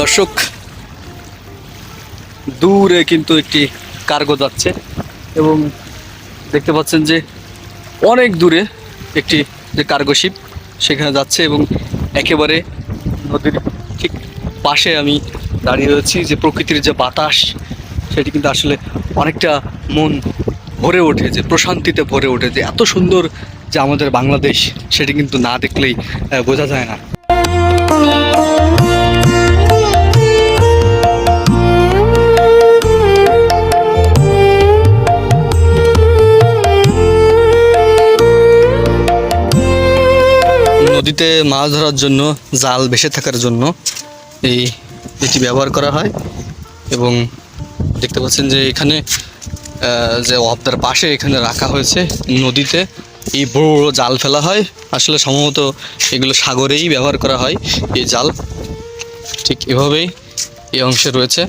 দর্শক, দূরে কিন্তু একটি কার্গো যাচ্ছে এবং দেখতে পাচ্ছেন যে অনেক দূরে একটি যে কার্গো শিপ সেখানে যাচ্ছে এবং একেবারে নদীর ঠিক পাশে আমি দাঁড়িয়ে রয়েছি। যে প্রকৃতির যে বাতাস সেটি কিন্তু আসলে অনেকটা মন ভরে ওঠে, যে প্রশান্তিতে ভরে ওঠে, যে এত সুন্দর যে আমাদের বাংলাদেশ সেটি কিন্তু না দেখলেই বোঝা যায় না। নদীতে মাছ ধরার জন্য জাল ভেসে থাকার জন্য এটি ব্যবহার করা হয় এবং দেখতে পাচ্ছেন যে এখানে যে ওয়াপদার পাশে এখানে রাখা হয়েছে নদীতে এই বড় বড় জাল ফেলা হয়। আসলে সম্ভবত এগুলো সাগরেই ব্যবহার করা হয় এই জাল। ঠিক এভাবেই এই অংশে রয়েছে।